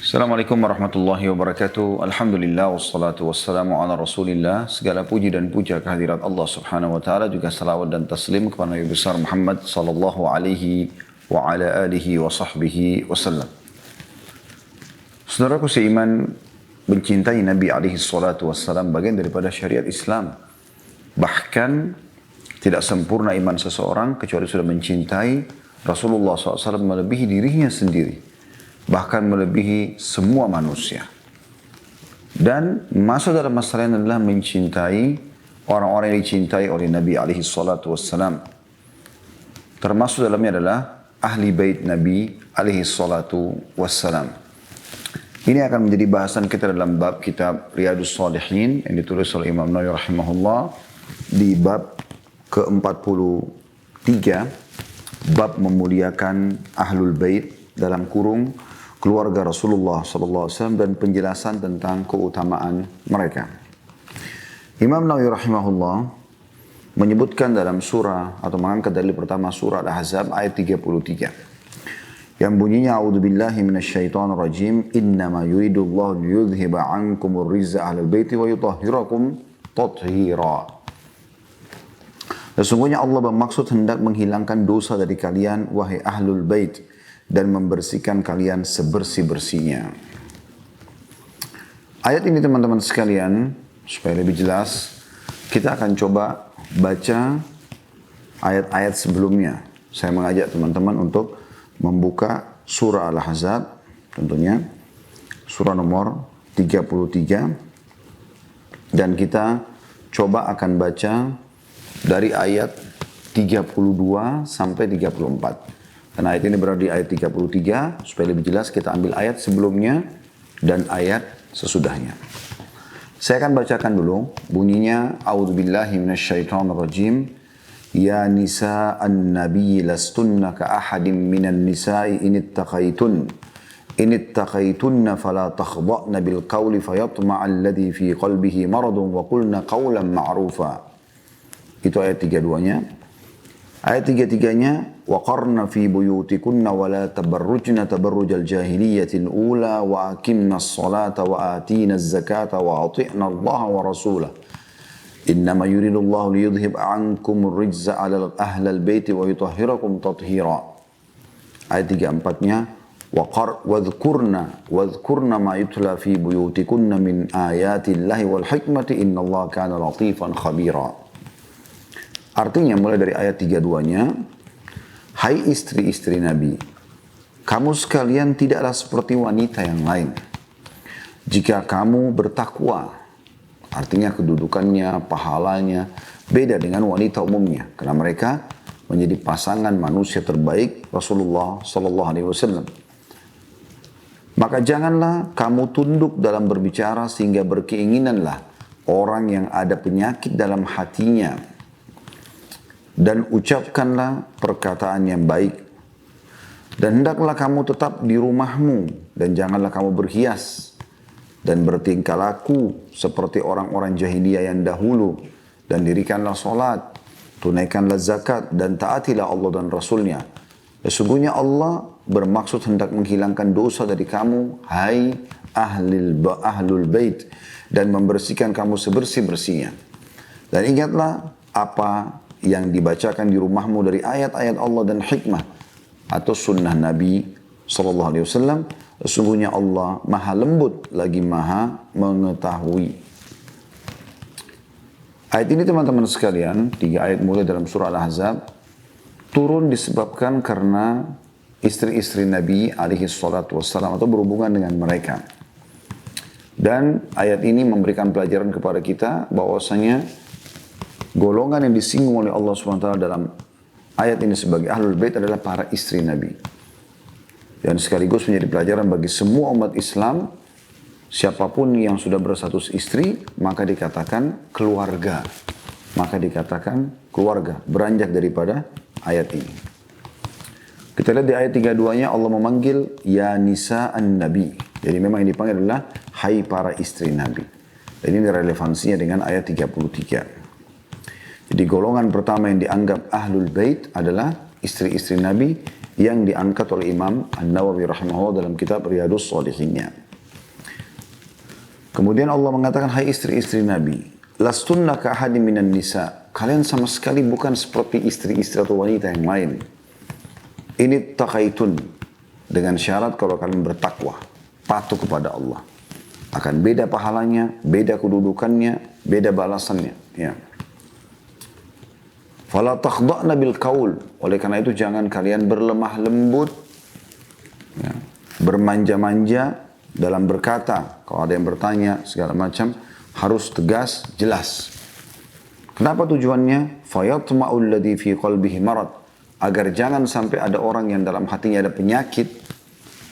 Assalamualaikum warahmatullahi wabarakatuh. Alhamdulillah wassalatu wassalamu ala Rasulillah. Segala puji dan puja kehadirat Allah Subhanahu wa taala, juga salawat dan taslim kepada Nabi besar Muhammad sallallahu alaihi wa ala alihi wa sahbihi wasallam. Saudaraku seiman, mencintai Nabi alaihi salatu wassalam bagian daripada syariat Islam. Bahkan tidak sempurna iman seseorang kecuali sudah mencintai Rasulullah SAW melebihi dirinya sendiri, bahkan melebihi semua manusia. Dan masuk dalam masalah ini adalah mencintai orang-orang yang dicintai oleh Nabi alaihi salatu wassalam. Termasuk dalamnya adalah ahli bait Nabi alaihi salatu wassalam. Ini akan menjadi bahasan kita dalam bab kitab Riyadhus Shalihin yang ditulis oleh Imam Nawawi rahimahullah di bab ke-43, bab memuliakan ahlul bait dalam kurung keluarga Rasulullah SAW dan penjelasan tentang keutamaan mereka. Imam Nawawi rahimahullah menyebutkan dalam surah atau mengangkat dalil pertama surah Al-Ahzab ayat 33 yang bunyinya a'udzubillahi minasyaitonir rajim innama yuridullahu liyudhhiba 'ankumur rizza ahlal baiti wa yutahhirakum tathira. Sesungguhnya Allah bermaksud hendak menghilangkan dosa dari kalian wahai ahlul bait dan membersihkan kalian sebersih-bersihnya. Ayat ini teman-teman sekalian, supaya lebih jelas, kita akan coba baca ayat-ayat sebelumnya. Saya mengajak teman-teman untuk membuka surah Al-Ahzab, tentunya surah nomor 33, dan kita coba akan baca dari ayat 32 sampai 34. Karena ayat ini berada di ayat 33, supaya lebih jelas kita ambil ayat sebelumnya dan ayat sesudahnya. Saya akan bacakan dulu bunyinya, a'udzubillahi minasyaitonirrajim. Ya nisa'an nabiy lastunna ka ahadin minan nisa'i in ittaqaytunna fala takhda'na bil qawli fayatma'a alladhi fi qalbihi maradun wa qulna qawlan ma'rufa. Itu ayat 32-nya. Ayat 33-nya, وَقَرْنَ فِي بُيُوتِكُنَّ وَلَا تَبَرُّجْنَ تَبَرُّجَ الْجَاهِلِيَّةِ الْأُولَى وَأَقِمْنَا الصَّلَاةَ وَآتِينَا الزَّكَاةَ وَأَطِعْنَا اللَّهَ وَرَسُولَهُ إِنَّمَا يُرِيدُ اللَّهُ لِيُذْهِبَ عَنْكُمُ الرِّجْزَ عَلَى أَهْلِ الْبَيْتِ وَيُطَهِّرَكُمْ تَطْهِيرًا. Ayat 34-nya, وَاذْكُرْنَ مَا يُتْلَى فِي بُيُوتِكُنَّ مِنْ آيَاتِ اللَّهِ وَالْحِكْمَةِ إِنَّ اللَّهَ كَانَ لَطِيفًا خَبِيرًا. Artinya mulai dari ayat 32-nya, hai istri-istri Nabi, kamu sekalian tidaklah seperti wanita yang lain. Jika kamu bertakwa, artinya kedudukannya, pahalanya, beda dengan wanita umumnya. Karena mereka menjadi pasangan manusia terbaik Rasulullah SAW. Maka janganlah kamu tunduk dalam berbicara sehingga berkeinginanlah orang yang ada penyakit dalam hatinya. Dan ucapkanlah perkataan yang baik. Dan hendaklah kamu tetap di rumahmu. Dan janganlah kamu berhias. Dan bertingkah laku seperti orang-orang jahiliyah yang dahulu. Dan dirikanlah solat. Tunaikanlah zakat. Dan taatilah Allah dan Rasulnya. Sesungguhnya Allah bermaksud hendak menghilangkan dosa dari kamu. Hai ahlul bait. Dan membersihkan kamu sebersih-bersihnya. Dan ingatlah apa yang dibacakan di rumahmu dari ayat-ayat Allah dan hikmah atau sunnah Nabi SAW. Sesungguhnya Allah maha lembut lagi maha mengetahui. Ayat ini teman-teman sekalian, 3 ayat mulai dalam surah Al-Ahzab, turun disebabkan karena istri-istri Nabi SAW atau berhubungan dengan mereka. Dan ayat ini memberikan pelajaran kepada kita bahwasanya golongan yang disinggung oleh Allah SWT dalam ayat ini sebagai ahlul bait adalah para istri Nabi. Dan sekaligus menjadi pelajaran bagi semua umat Islam, siapapun yang sudah berstatus istri, maka dikatakan keluarga. Maka dikatakan keluarga, beranjak daripada ayat ini. Kita lihat di ayat 32-nya Allah memanggil Ya Nisa'an Nabi. Jadi memang yang dipanggil adalah hai para istri Nabi. Dan ini relevansinya dengan ayat 33. Jadi golongan pertama yang dianggap ahlul bait adalah istri-istri Nabi yang diangkat oleh Imam An-Nawawi rahimahullah dalam kitab Riyadhus Shalihinnya. Kemudian Allah mengatakan, hai istri-istri Nabi, lastunna ka ahadin minan nisa. Kalian sama sekali bukan seperti istri-istri atau wanita yang lain. Ini taqaitun, dengan syarat kalau kalian bertakwa, patuh kepada Allah. Akan beda pahalanya, beda kedudukannya, beda balasannya. Ya. Fala takhda'na bil qaul. Oleh karena itu jangan kalian berlemah lembut, ya, bermanja-manja dalam berkata. Kalau ada yang bertanya segala macam, harus tegas, jelas. Kenapa tujuannya? Fayatma'ul ladzi fi qalbihi marad. Agar jangan sampai ada orang yang dalam hatinya ada penyakit,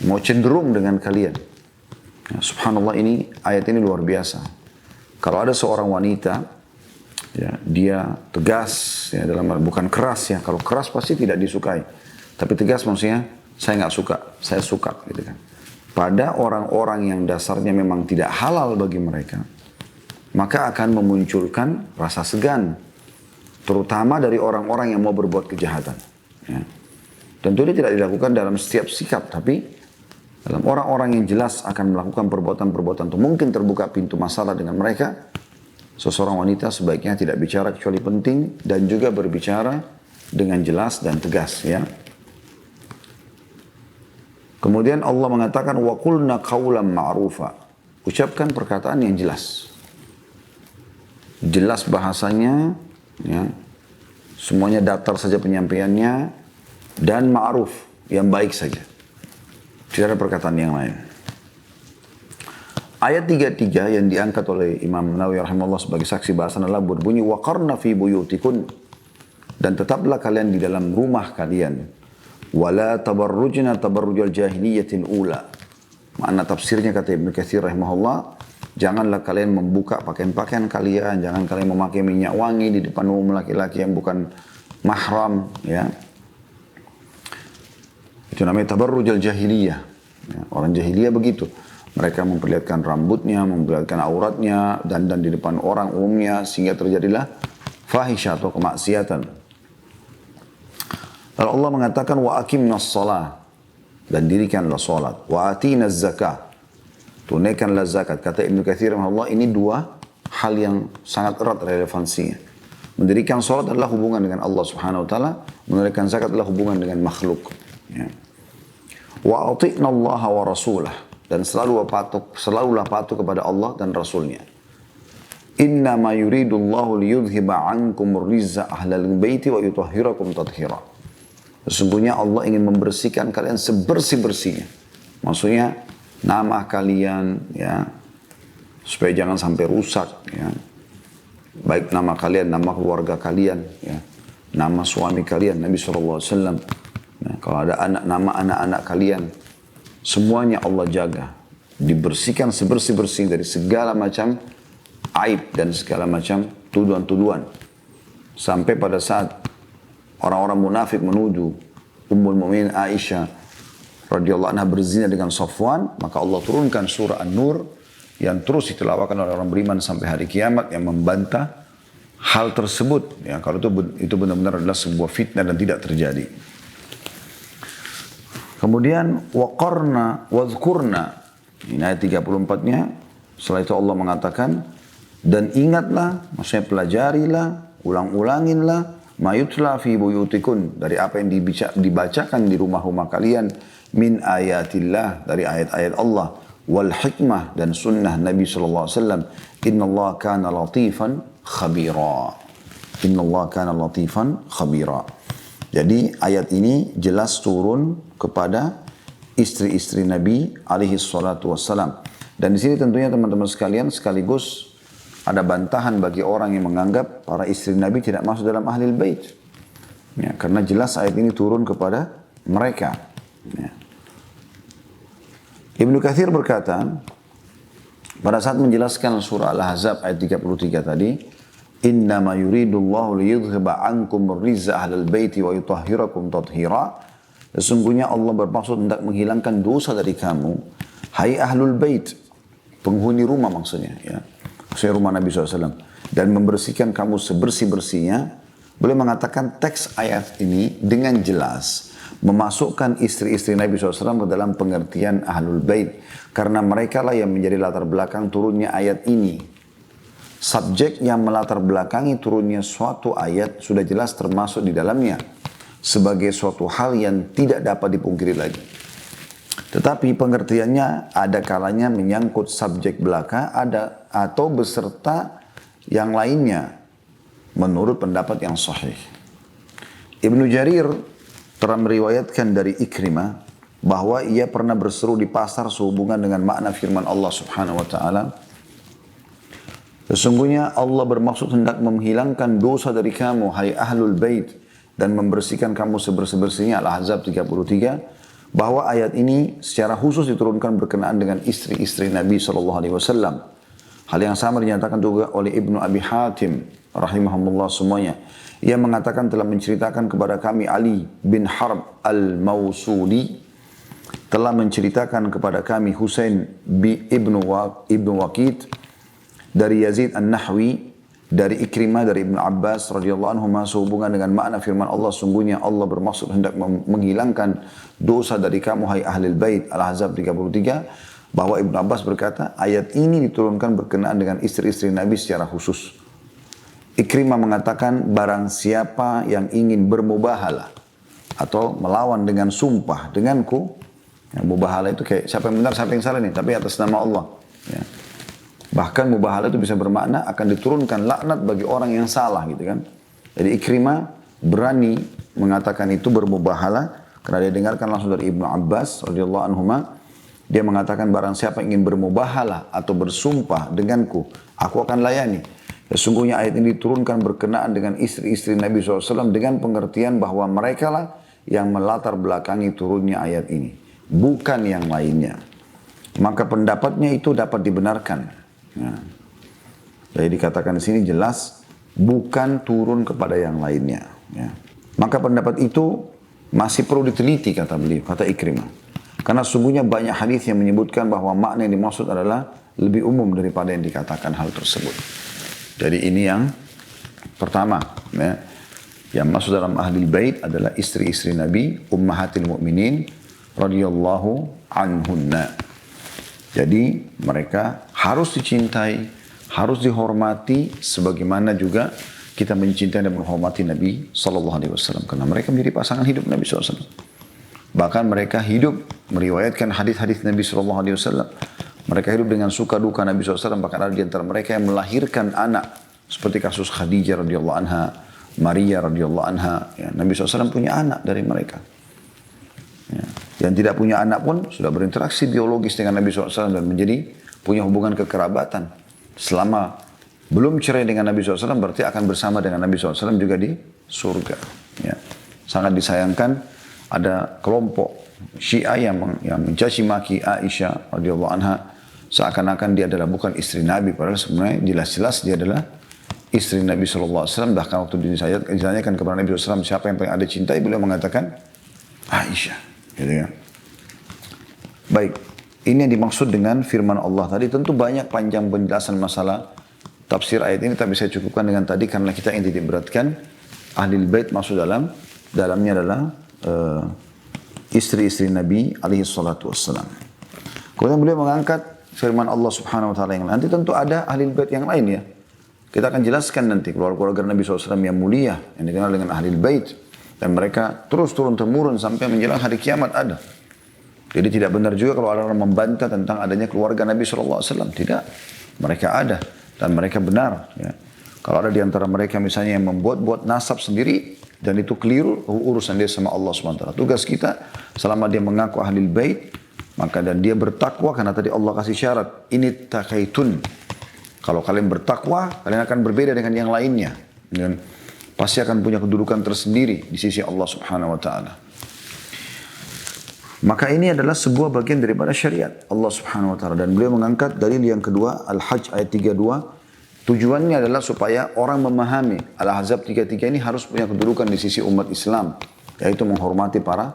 mau cenderung dengan kalian. Ya, subhanallah, ini ayat ini luar biasa. Kalau ada seorang wanita, ya, dia tegas, ya, bukan keras ya. Kalau keras pasti tidak disukai. Tapi tegas maksudnya, saya nggak suka, saya suka, gitu kan. Pada orang-orang yang dasarnya memang tidak halal bagi mereka, maka akan memunculkan rasa segan, terutama dari orang-orang yang mau berbuat kejahatan. Ya. Tentu ini tidak dilakukan dalam setiap sikap, tapi dalam orang-orang yang jelas akan melakukan perbuatan-perbuatan itu mungkin terbuka pintu masalah dengan mereka. Seseorang wanita sebaiknya tidak bicara kecuali penting dan juga berbicara dengan jelas dan tegas. Ya. Kemudian Allah mengatakan wa qulna qawlan ma'rufa. Ucapkan perkataan yang jelas. Jelas bahasanya, ya. Semuanya datar saja penyampaiannya, dan ma'ruf, yang baik saja. Tidak ada perkataan yang lain. Ayat 33 yang diangkat oleh Imam Nawawi rahimahullah sebagai saksi bahasan adalah berbunyi waqarna fi buyutikun, dan tetaplah kalian di dalam rumah kalian, wala tabarrujna tabarrujal jahiliyatil ula. Makna tafsirnya kata Ibnu Katsir rahimahullah, janganlah kalian membuka pakaian-pakaian kalian, jangan kalian memakai minyak wangi di depan umum laki-laki yang bukan mahram, ya. Itu namanya tabarrujal jahiliyah. Ya, orang jahiliyah begitu. Mereka memperlihatkan rambutnya, memperlihatkan auratnya, dan di depan orang umumnya, sehingga terjadilah fahisyah atau kemaksiatan. Lalu Allah mengatakan wa aqimnas shalah, dan dirikanlah salat, wa atinaz zakah, tunaikanlah zakat. Kata Ibnu Katsir rahimahullah, ini dua hal yang sangat erat relevansinya. Mendirikan salat adalah hubungan dengan Allah Subhanahu wa taala, menunaikan zakat adalah hubungan dengan makhluk. Ya. Wa ati'na Allah wa rasulah, dan selalulah patuh kepada Allah dan Rasulnya. Inna ma yuridullahu liyudhiba ankum rizza ahlal baiti wa yutahhirakum tathira. Sesungguhnya Allah ingin membersihkan kalian sebersih-bersihnya. Maksudnya nama kalian, ya, supaya jangan sampai rusak, ya. Baik nama kalian, nama keluarga kalian, ya, nama suami kalian, Nabi SAW. Nah, kalau ada nama anak-anak kalian, semuanya Allah jaga, dibersihkan sebersih-bersih dari segala macam aib dan segala macam tuduhan-tuduhan. Sampai pada saat orang-orang munafik menuduh Ummul Mukminin Aisyah radhiyallahu anha berzina dengan Safwan, maka Allah turunkan surah An-Nur yang terus ditelawakan oleh orang beriman sampai hari kiamat yang membantah hal tersebut. Ya, kalau itu benar-benar adalah sebuah fitnah dan tidak terjadi. Kemudian waqarna wadhkurna, ini ayat 34-nya. Setelah itu Allah mengatakan, dan ingatlah, maksudnya pelajarilah, ulang-ulanginlah mayutla fi buyutikun, dari apa yang dibacakan di rumah-rumah kalian, min ayatillah, dari ayat-ayat Allah, wal hikmah, dan sunnah Nabi SAW. Innallaha kana latifan khabira. Innallaha kana latifan khabira. Jadi ayat ini jelas turun kepada istri-istri Nabi alaihi salatu wassalam. Dan di sini tentunya teman-teman sekalian sekaligus ada bantahan bagi orang yang menganggap para istri Nabi tidak masuk dalam ahlul bait. Ya, karena jelas ayat ini turun kepada mereka. Ya. Ibnu Katsir berkata, pada saat menjelaskan surah Al-Ahzab ayat 33 tadi, innama yuridullahu liyudhhiba ankum rizza ahlal baiti wa yutahhirakum tathira. Sesungguhnya Allah bermaksud hendak menghilangkan dosa dari kamu, hai ahlul bait, penghuni rumah maksudnya, ya. Maksudnya rumah Nabi SAW, dan membersihkan kamu sebersih-bersihnya. Boleh mengatakan teks ayat ini dengan jelas memasukkan istri-istri Nabi SAW ke dalam pengertian Ahlul Bait. Karena mereka lah yang menjadi latar belakang turunnya ayat ini. Subjek yang melatar belakangi turunnya suatu ayat sudah jelas termasuk di dalamnya. Sebagai suatu hal yang tidak dapat dipungkiri lagi. Tetapi pengertiannya ada kalanya menyangkut subjek belaka ada atau beserta yang lainnya menurut pendapat yang sahih. Ibnu Jarir telah meriwayatkan dari Ikrimah bahwa ia pernah berseru di pasar sehubungan dengan makna firman Allah Subhanahu wa taala. Sesungguhnya Allah bermaksud hendak menghilangkan dosa dari kamu hai Ahlul Bait dan membersihkan kamu sebersih-bersihnya Al-Ahzab 33. Bahwa ayat ini secara khusus diturunkan berkenaan dengan istri-istri Nabi SAW. Hal yang sama dinyatakan juga oleh Ibnu Abi Hatim rahimahumullah semuanya. Ia mengatakan telah menceritakan kepada kami Ali bin Harb al-Mausuli telah menceritakan kepada kami Husain bin Ibnu Waqid dari Yazid an-Nahwi dari Ikrimah dari Ibnu Abbas radhiyallahu anhu sehubungan dengan makna firman Allah sungguhnya Allah bermaksud hendak menghilangkan dosa dari kamu hai Ahlul Bait Al-Ahzab 33 bahwa Ibnu Abbas berkata ayat ini diturunkan berkenaan dengan istri-istri Nabi secara khusus. Ikrimah mengatakan barang siapa yang ingin bermubahalah atau melawan dengan sumpah denganku, ya, mubahalah itu kayak siapa yang benar siapa yang salah nih tapi atas nama Allah, ya. Bahkan mubahalah itu bisa bermakna akan diturunkan laknat bagi orang yang salah gitu kan. Jadi Ikrimah berani mengatakan itu bermubahalah karena dia dengarkan langsung dari Ibnu Abbas radhiyallahu anhuma. Dia mengatakan barang siapa ingin bermubahalah atau bersumpah denganku, aku akan layani. Sesungguhnya ayat ini diturunkan berkenaan dengan istri-istri Nabi SAW dengan pengertian bahwa mereka lah yang melatar belakangi turunnya ayat ini. Bukan yang lainnya. Maka pendapatnya itu dapat dibenarkan. Ya. Jadi dikatakan di sini jelas bukan turun kepada yang lainnya. Ya. Maka pendapat itu masih perlu diteliti kata beliau, kata Ikrimah. Karena sungguhnya banyak hadis yang menyebutkan bahwa makna yang dimaksud adalah lebih umum daripada yang dikatakan hal tersebut. Jadi ini yang pertama, ya. Yang masuk dalam Ahlul Bait adalah istri-istri Nabi, ummahatil mu'minin radhiyallahu anhunna. Jadi mereka harus dicintai, harus dihormati sebagaimana juga kita mencintai dan menghormati Nabi SAW. Karena mereka menjadi pasangan hidup Nabi SAW. Bahkan mereka hidup meriwayatkan hadis-hadis Nabi SAW. Mereka hidup dengan suka duka Nabi SAW. Bahkan ada di antara mereka yang melahirkan anak. Seperti kasus Khadijah radhiyallahu anha, Maria radhiyallahu anha. Ya, Nabi SAW punya anak dari mereka. Ya. Yang tidak punya anak pun sudah berinteraksi biologis dengan Nabi SAW dan menjadi punya hubungan kekerabatan. Selama belum cerai dengan Nabi SAW berarti akan bersama dengan Nabi SAW juga di surga. Ya. Sangat disayangkan ada kelompok Syiah yang mencaci maki Aisyah radhiyallahu anha seakan-akan dia adalah bukan istri Nabi, padahal sebenarnya jelas-jelas dia adalah istri Nabi SAW. Bahkan waktu ditanyakan kepada Nabi SAW siapa yang paling ada cintai, beliau mengatakan Aisyah. Gitu ya. Baik, ini yang dimaksud dengan firman Allah tadi. Tentu banyak panjang penjelasan masalah tafsir ayat ini, tapi saya cukupkan dengan tadi karena kita yang tidak beratkan Ahlul Bait masuk dalamnya adalah istri-istri Nabi alaihi salatu wassalam. Kemudian beliau mengangkat firman Allah Subhanahu wa taala yang nanti tentu ada Ahlul Bait yang lain ya. Kita akan jelaskan nanti keluarga Nabi SAW yang mulia yang dikenal dengan Ahlul Bait. Dan mereka terus turun-temurun sampai menjelang hari kiamat ada. Jadi tidak benar juga kalau ada orang membantah tentang adanya keluarga Nabi SAW. Tidak. Mereka ada. Dan mereka benar. Ya. Kalau ada di antara mereka misalnya yang membuat nasab sendiri. Dan itu keliru. Urusan dia sama Allah SWT. Tugas kita selama dia mengaku Ahlul Bait. Maka dan dia bertakwa. Karena tadi Allah kasih syarat. Ini takaitun. Kalau kalian bertakwa. Kalian akan berbeda dengan yang lainnya. Dan pasti akan punya kedudukan tersendiri di sisi Allah Subhanahu wa taala. Maka ini adalah sebuah bagian daripada syariat Allah Subhanahu wa taala dan beliau mengangkat dalil yang kedua Al-Hajj ayat 32. Tujuannya adalah supaya orang memahami Al-Ahzab 33 ini harus punya kedudukan di sisi umat Islam, yaitu menghormati para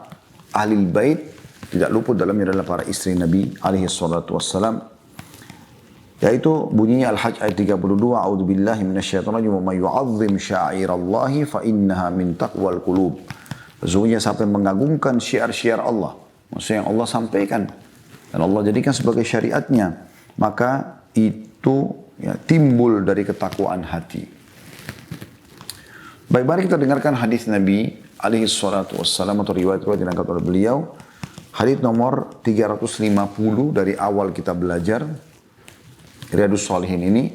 Ahlul Bait, tidak luput dalamnya adalah para istri Nabi alaihi salatu wassalam. Yaitu bunyinya Al-Hajj ayat 32, A'udzubillahi minasyaitonir rajim, wa may yu'azzim sya'airallahi fa innaha min taqwal qulub. Sesungguhnya siapa yang mengagungkan syiar-syiar Allah, maksudnya yang Allah sampaikan dan Allah jadikan sebagai syariatnya, maka itu ya, timbul dari ketakwaan hati. Baik, mari kita dengarkan hadis Nabi alaihi salatu wassalam atau riwayat-riwayat yang diangkat oleh beliau. Hadis nomor 350 dari awal kita belajar Riyadhus Shalihin ini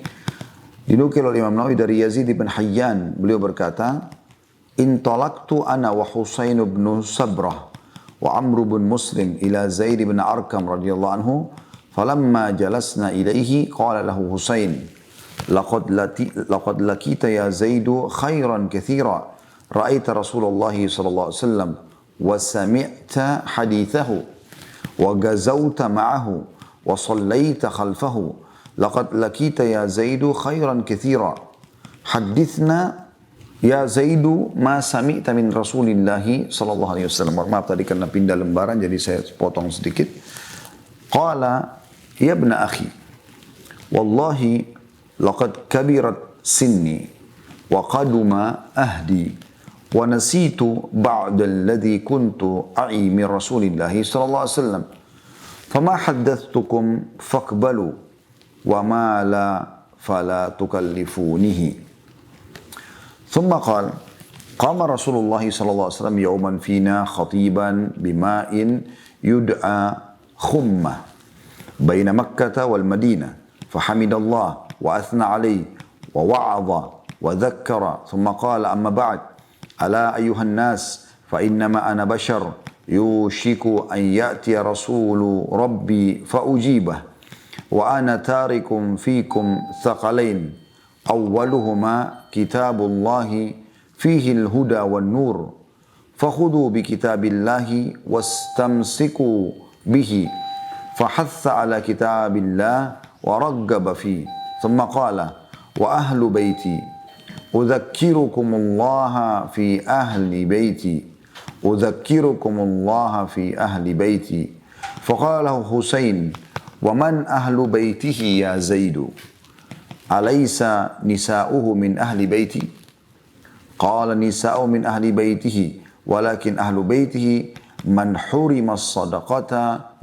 dinukil oleh Imam Nawawi dari Yazid bin Hayyan. Beliau berkata, "Intalaqtu ana wa Husain bin Sabrah wa Amr bin Muslim ila Zaid bin Arqam radhiyallahu anhu, falamma jalasna ilaihi qala lahu Husain, laqad lakita ya Zaid khairan katsira, ra'aita Rasulullah sallallahu alaihi wasallam wa sami'ta hadithahu wa gazawta ma'ahu wa sallaita khalfahu, laqad lakita ya Zaid khairan katsira, hadithna ya Zaidu ma sami'ta min Rasulillahi sallallahu alaihi wasallam." Maaf tadi karena pindah lembaran jadi saya potong sedikit. Qala ya ibna akhi, wallahi laqad kabirat sinni wa qaduma ahdi wa nasitu ba'da alladhi kuntu a'i min Rasulillahi sallallahu alaihi wasallam, fama haddathtukum faqbalu wa ma la fala tukallifunihi. ثم قال قام رسول الله صلى الله عليه وسلم يوما فينا خطيبا بماء يدعى خمة بين مكة والمدينة، فحمد الله وأثنى عليه ووعظ وذكر، ثم قال أما بعد، ألا أيها الناس فإنما أنا بشر يوشك أن يأتي رسول ربي فأجيبه، وأنا تارك فيكم ثقلين، أولهما كتاب الله فيه الهدى والنور، فخذوا بكتاب الله واستمسكوا به، فحث على كتاب الله ورغب فيه، ثم قال وأهل بيتي أذكركم الله في أهل بيتي أذكركم الله في أهل بيتي، فقال له حسين ومن أهل بيته يا زيد، أليس نساؤه من أهل بيتي؟ قال نساؤه من أهل بيته ولكن أهل بيته من حرم الصدقة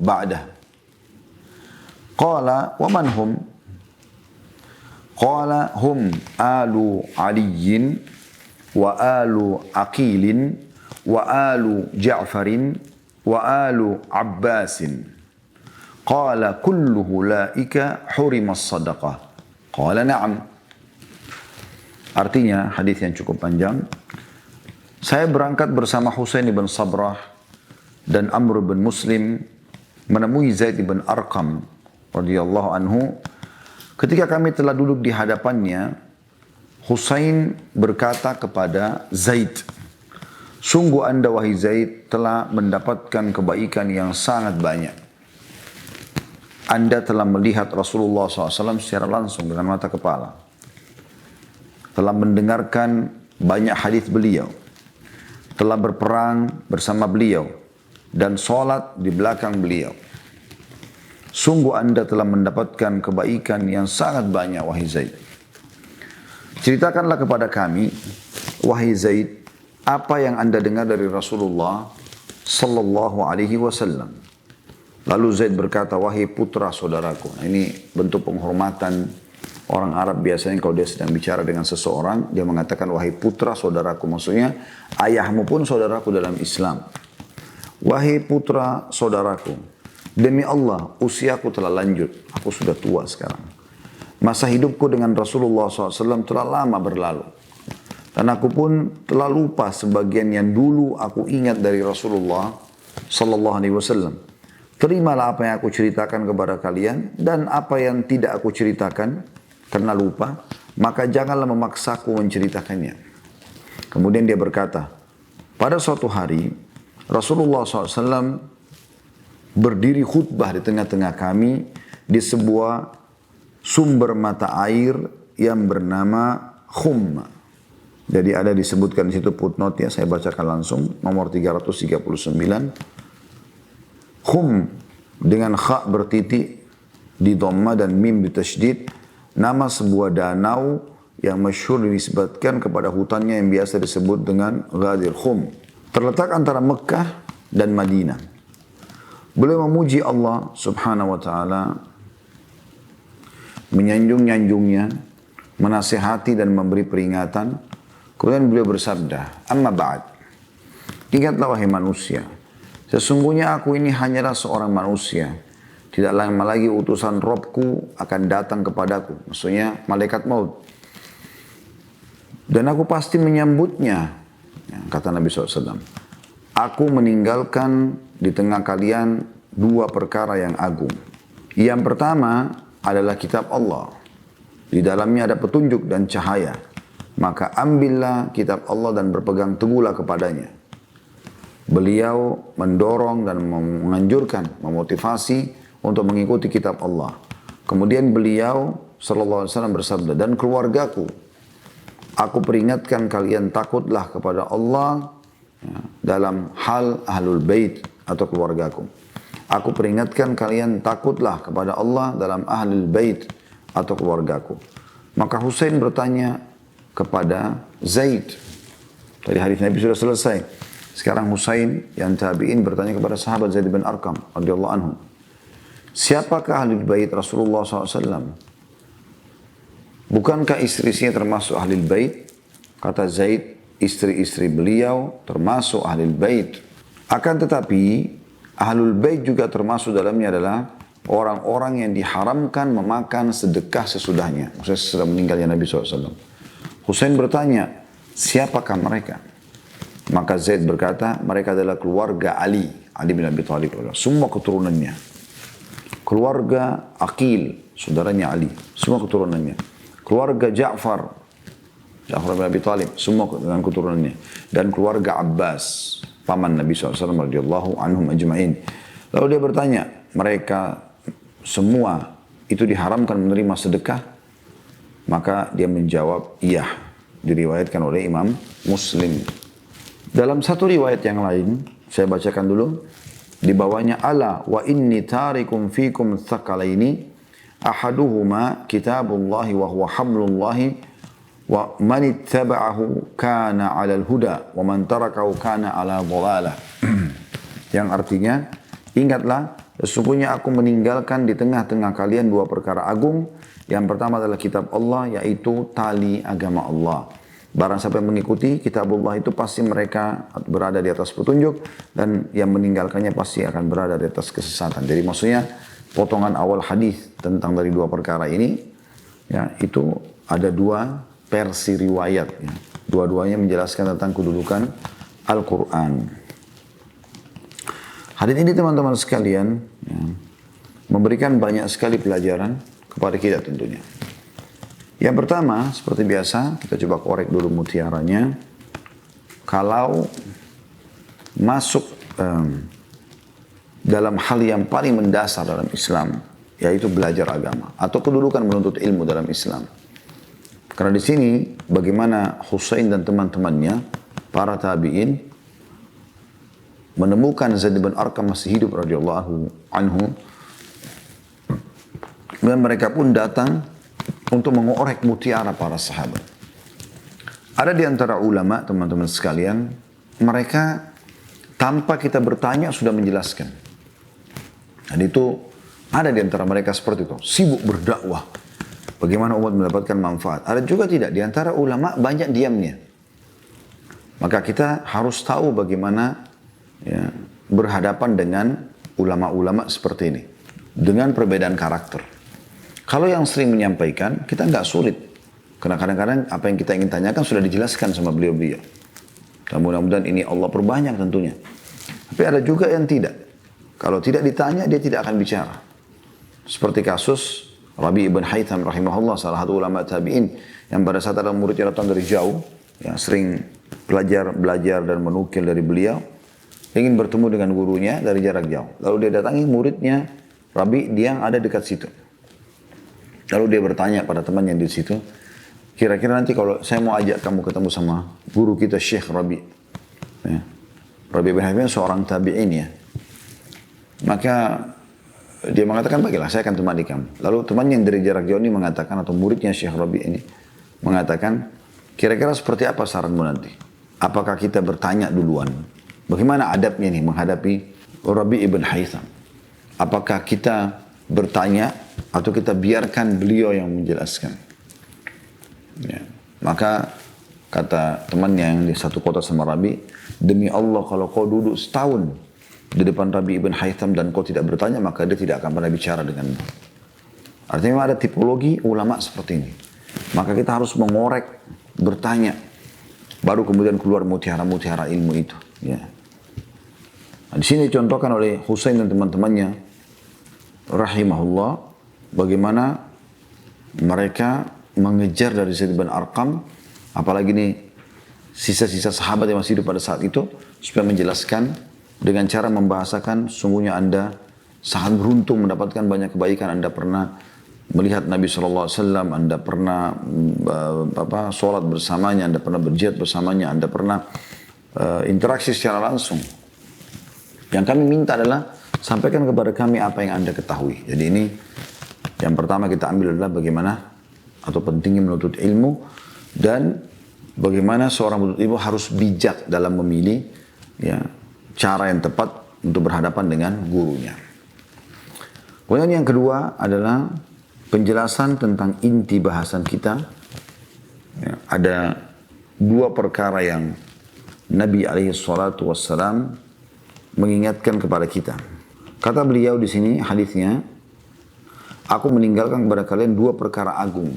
بعده. قال ومن هم؟ قال هم آل علي وآل عقيل وآل جعفر وآل عباس. قال كل أولئك حرم الصدقة. Qala na'am. Artinya hadis yang cukup panjang. Saya berangkat bersama Husain bin Sabrah dan Amr bin Muslim menemui Zaid bin Arqam radhiyallahu anhu. Ketika kami telah duduk di hadapannya, Husain berkata kepada Zaid, "Sungguh anda wahai Zaid telah mendapatkan kebaikan yang sangat banyak. Anda telah melihat Rasulullah SAW secara langsung dengan mata kepala. Telah mendengarkan banyak hadis beliau. Telah berperang bersama beliau. Dan sholat di belakang beliau. Sungguh Anda telah mendapatkan kebaikan yang sangat banyak, wahai Zaid. Ceritakanlah kepada kami, wahai Zaid, apa yang Anda dengar dari Rasulullah Sallallahu Alaihi Wasallam." Lalu Zaid berkata, "Wahai putra saudaraku." Nah, ini bentuk penghormatan orang Arab biasanya kalau dia sedang bicara dengan seseorang, dia mengatakan, "Wahai putra saudaraku." Maksudnya, ayahmu pun saudaraku dalam Islam. "Wahai putra saudaraku, demi Allah, usiaku telah lanjut. Aku sudah tua sekarang. Masa hidupku dengan Rasulullah SAW telah lama berlalu. Dan aku pun telah lupa sebagian yang dulu aku ingat dari Rasulullah SAW. Terimalah apa yang aku ceritakan kepada kalian dan apa yang tidak aku ceritakan karena lupa, maka janganlah memaksaku menceritakannya." Kemudian dia berkata, pada suatu hari Rasulullah SAW berdiri khutbah di tengah-tengah kami di sebuah sumber mata air yang bernama Khumma. Jadi ada disebutkan di situ footnote ya, saya bacakan langsung nomor 339. Khum dengan kha bertitik di dhamma dan mim ditasydid, nama sebuah danau yang masyhur dinisbatkan kepada hutannya yang biasa disebut dengan Ghadir Khum. terletak antara Mekah dan Madinah. Beliau memuji Allah subhanahu wa ta'ala, menyanjung-nyanjungnya, menasihati dan memberi peringatan. Kemudian beliau bersabda, amma ba'd, ingatlah wahai manusia, sesungguhnya aku ini hanyalah seorang manusia, tidak lama lagi utusan Robku akan datang kepadaku, maksudnya malaikat maut, dan aku pasti menyambutnya. Kata Nabi SAW, aku meninggalkan di tengah kalian dua perkara yang agung. Yang pertama adalah kitab Allah. Di dalamnya ada petunjuk dan cahaya. Maka ambillah kitab Allah dan berpegang teguhlah kepadanya. Beliau mendorong dan menganjurkan, memotivasi untuk mengikuti kitab Allah. Kemudian beliau sallallahu alaihi wasallam bersabda, dan keluargaku, aku peringatkan kalian takutlah kepada Allah dalam hal ahlul bait atau keluargaku. Aku peringatkan kalian takutlah kepada Allah dalam ahlul bait atau keluargaku. Maka Husain bertanya kepada Zaid. Tadi hadis Nabi sudah selesai. Sekarang Husain yang tabi'in bertanya kepada sahabat Zaid bin Arqam radhiyallahu anhu. Siapakah ahlul bait Rasulullah SAW? Bukankah istri-istrinya termasuk ahlul bait? Kata Zaid, istri-istri beliau termasuk ahlul bait. Akan tetapi, ahlul bait juga termasuk dalamnya adalah orang-orang yang diharamkan memakan sedekah sesudahnya. Maksudnya sesudah meninggalnya Nabi SAW. Husain bertanya, siapakah mereka? Maka Zaid berkata, mereka adalah keluarga Ali bin Abi Thalib. Semua keturunannya. Keluarga Aqil, saudaranya Ali. Semua keturunannya. Keluarga Ja'far bin Abi Thalib, semua dengan keturunannya. Dan keluarga Abbas, paman Nabi SAW radhiyallahu anhum ajma'in. Lalu dia bertanya, mereka semua itu diharamkan menerima sedekah? Maka dia menjawab, iya. Diriwayatkan oleh Imam Muslim. Dalam satu riwayat yang lain, saya bacakan dulu. Di bawahnya, ala wa inni tarikum fikum thaqalaini, ahaduhuma kitabullahi wa huwa hablullahi, wa man ittaba'ahu kana 'alal huda wa man tarakahu kana 'ala dhalalah. Yang artinya, ingatlah, sesungguhnya aku meninggalkan di tengah-tengah kalian dua perkara agung. Yang pertama adalah kitab Allah, yaitu tali agama Allah. Barang siapa yang mengikuti kitabullah itu pasti mereka berada di atas petunjuk, dan yang meninggalkannya pasti akan berada di atas kesesatan. Jadi maksudnya potongan awal hadis tentang dari dua perkara ini, ya, itu ada dua versi riwayat. Ya. Dua-duanya menjelaskan tentang kedudukan Al-Quran. Hadis ini teman-teman sekalian, ya, memberikan banyak sekali pelajaran kepada kita tentunya. Yang pertama, seperti biasa, kita coba korek dulu mutiaranya. Kalau masuk dalam hal yang paling mendasar dalam Islam, yaitu belajar agama atau kedudukan menuntut ilmu dalam Islam. Karena di sini bagaimana Husain dan teman-temannya, para tabi'in, menemukan Zaid bin Arqam masih hidup radhiyallahu anhu. Dan mereka pun datang untuk mengorek mutiara para sahabat. Ada di antara ulama, teman-teman sekalian, mereka tanpa kita bertanya sudah menjelaskan. Dan itu ada di antara mereka seperti itu, sibuk berdakwah. Bagaimana umat mendapatkan manfaat. Ada juga tidak, di antara ulama banyak diamnya. Maka kita harus tahu bagaimana, ya, berhadapan dengan ulama-ulama seperti ini. Dengan perbedaan karakter. Kalau yang sering menyampaikan, kita nggak sulit. Karena kadang-kadang apa yang kita ingin tanyakan sudah dijelaskan sama beliau-beliau. Dan mudah-mudahan ini Allah perbanyak tentunya. Tapi ada juga yang tidak. Kalau tidak ditanya, dia tidak akan bicara. Seperti kasus Rabi' ibn Haytham rahimahullah, salah satu ulama tabi'in, yang pada saat ada muridnya datang dari jauh, yang sering belajar dan menukil dari beliau, ingin bertemu dengan gurunya dari jarak jauh. Lalu dia datangi muridnya, Rabi' dia yang ada dekat situ. Lalu dia bertanya pada teman yang di situ, kira-kira nanti kalau saya mau ajak kamu ketemu sama guru kita Syekh Rabi'. Ya. Rabi' bin Haytham seorang tabi'in ya. Maka dia mengatakan, baiklah saya akan temani kamu. Lalu temannya yang dari jarak jauh ini mengatakan, atau muridnya Syekh Rabi' ini mengatakan, kira-kira seperti apa saranmu nanti? Apakah kita bertanya duluan Bagaimana adabnya nih menghadapi Rabi ibn Haytham? Apakah kita bertanya atau kita biarkan beliau yang menjelaskan? Ya. Maka kata temannya yang di satu kota sama Rabi, demi Allah kalau kau duduk setahun di depan Rabi ibn Haytham dan kau tidak bertanya, maka dia tidak akan pernah bicara denganmu. Artinya memang ada tipologi ulama seperti ini. Maka kita harus mengorek, bertanya, baru kemudian keluar mutiara-mutiara ilmu itu. Ya. Nah, di sini dicontohkan oleh Husain dan teman-temannya rahimahullah, bagaimana mereka mengejar dari Zaid bin Arqam, apalagi nih sisa-sisa sahabat yang masih hidup pada saat itu, supaya menjelaskan dengan cara membahasakan, sungguhnya Anda sangat beruntung mendapatkan banyak kebaikan. Anda pernah melihat Nabi SAW, Anda pernah sholat bersamanya, Anda pernah berjihad bersamanya, Anda pernah interaksi secara langsung. Yang kami minta adalah sampaikan kepada kami apa yang Anda ketahui. Jadi ini yang pertama kita ambil adalah bagaimana atau pentingnya menuntut ilmu dan bagaimana seorang menuntut ilmu harus bijak dalam memilih ya, cara yang tepat untuk berhadapan dengan gurunya. Kemudian yang kedua adalah penjelasan tentang inti bahasan kita. Ya, ada dua perkara yang Nabi SAW mengingatkan kepada kita. Kata beliau di sini hadisnya, aku meninggalkan kepada kalian dua perkara agung.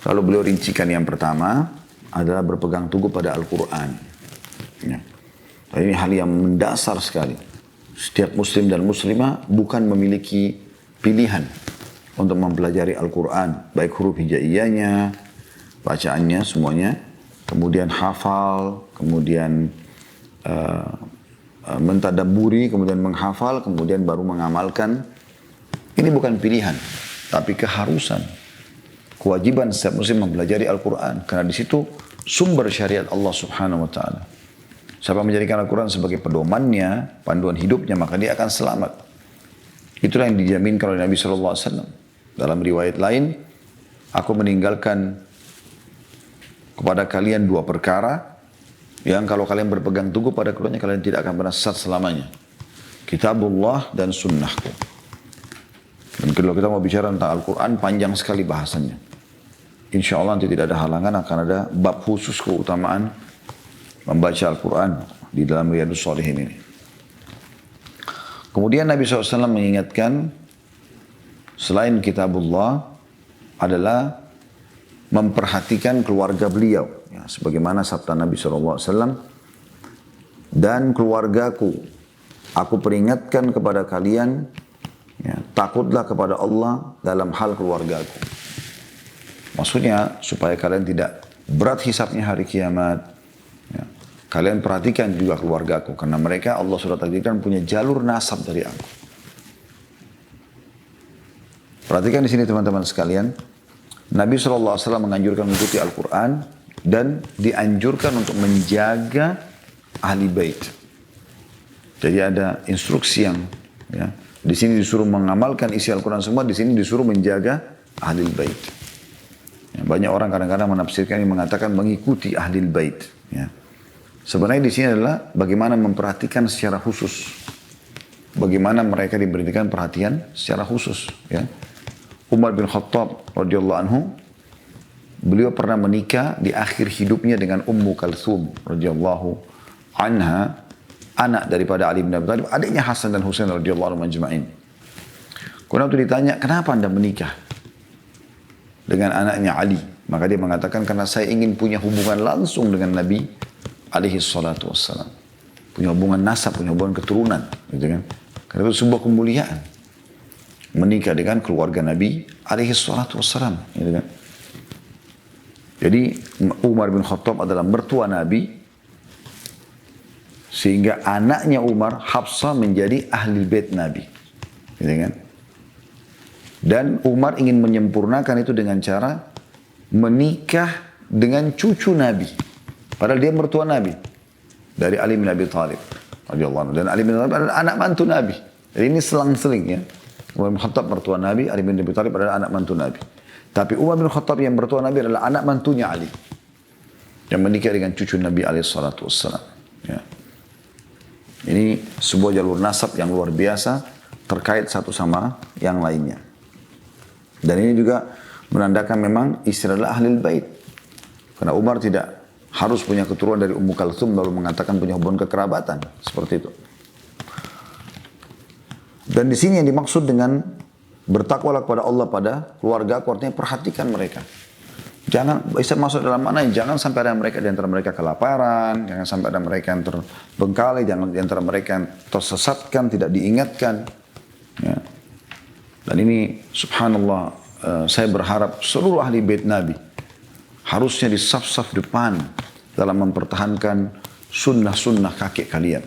Lalu beliau rincikan yang pertama adalah berpegang teguh pada Al-Quran. Ya. Ini hal yang mendasar sekali. Setiap muslim dan muslimah bukan memiliki pilihan untuk mempelajari Al-Quran. Baik huruf hijaiyahnya, bacaannya semuanya, kemudian hafal, kemudian mentadaburi, kemudian menghafal, kemudian baru mengamalkan. Ini bukan pilihan, tapi keharusan. Kewajiban setiap muslim mempelajari Al-Quran. Karena di situ sumber syariat Allah Subhanahu wa Ta'ala. Siapa menjadikan Al-Quran sebagai pedomannya, panduan hidupnya, maka dia akan selamat. Itulah yang dijaminkan oleh Nabi SAW. Dalam riwayat lain, aku meninggalkan kepada kalian dua perkara yang kalau kalian berpegang teguh pada keduanya, kalian tidak akan pernah sesat selamanya. Kitabullah dan sunnahku. Dan kalau kita mau bicara tentang Al-Quran, panjang sekali bahasannya. Insya Allah nanti tidak ada halangan, akan ada bab khusus keutamaan membaca Al-Quran di dalam Riyadhus Shalihin ini. Kemudian Nabi SAW mengingatkan, selain kitabullah, adalah memperhatikan keluarga beliau. Ya, sebagaimana sabda Nabi SAW, dan keluargaku, aku peringatkan kepada kalian, ya, takutlah kepada Allah dalam hal keluargaku. Maksudnya, supaya kalian tidak berat hisabnya hari kiamat. Ya, kalian perhatikan juga keluargaku, karena mereka Allah sudah takdirkan punya jalur nasab dari aku. Perhatikan di sini teman-teman sekalian, Nabi SAW menganjurkan mengikuti Al-Quran dan dianjurkan untuk menjaga ahli bait. Jadi ada instruksi yang ya, di sini disuruh mengamalkan isi Al-Quran semua, di sini disuruh menjaga ahli bait. Ya, banyak orang kadang-kadang menafsirkan yang mengatakan mengikuti ahli bait. Ya. Sebenarnya di sini adalah bagaimana memperhatikan secara khusus, bagaimana mereka diberikan perhatian secara khusus. Ya. Umar bin Khattab radhiyallahu anhu, beliau pernah menikah di akhir hidupnya dengan Ummu Kalthum radhiyallahu anha, anak daripada Ali bin Abi Thalib, adiknya Hasan dan Husain radhiyallahu anhum ajma'in. Kemudian waktu ditanya, kenapa Anda menikah dengan anaknya Ali? Maka dia mengatakan, karena saya ingin punya hubungan langsung dengan Nabi alaihi salatu wassalam. Punya hubungan nasab, punya hubungan keturunan. Gitu kan? Karena itu sebuah kemuliaan. Menikah dengan keluarga Nabi alaihi salatu wassalam. Gitu kan? Jadi Umar bin Khattab adalah mertua Nabi, sehingga anaknya Umar, Hafsah, menjadi ahli bait Nabi. Gitu kan? Dan Umar ingin menyempurnakan itu dengan cara menikah dengan cucu Nabi. Padahal dia mertua Nabi. Dari Ali bin Abi Thalib. Dan Ali bin Abi Thalib adalah anak mantu Nabi. Jadi ini selang-seling ya. Umar bin Khattab mertua Nabi, Ali bin Abi Thalib adalah anak mantu Nabi. Tapi Umar bin Khattab yang mertua Nabi adalah anak mantunya Ali. Yang menikah dengan cucu Nabi alaihi salatu wassalam. Ya. Ini sebuah jalur nasab yang luar biasa terkait satu sama yang lainnya. Dan ini juga menandakan memang istri adalah ahlul bait. Karena Umar tidak harus punya keturunan dari Ummu Kalthum lalu mengatakan punya hubungan kekerabatan. Seperti itu. Dan di sini yang dimaksud dengan bertakwalah kepada Allah pada keluarga, artinya perhatikan mereka. Jangan bisa masuk dalam mana, jangan sampai ada mereka di antara mereka kelaparan, jangan sampai ada mereka yang terbengkalai, jangan di antara mereka yang tersesatkan, tidak diingatkan. Ya. Dan ini subhanallah, saya berharap seluruh ahli bait Nabi harusnya di saf-saf depan dalam mempertahankan sunnah-sunnah kakek kalian.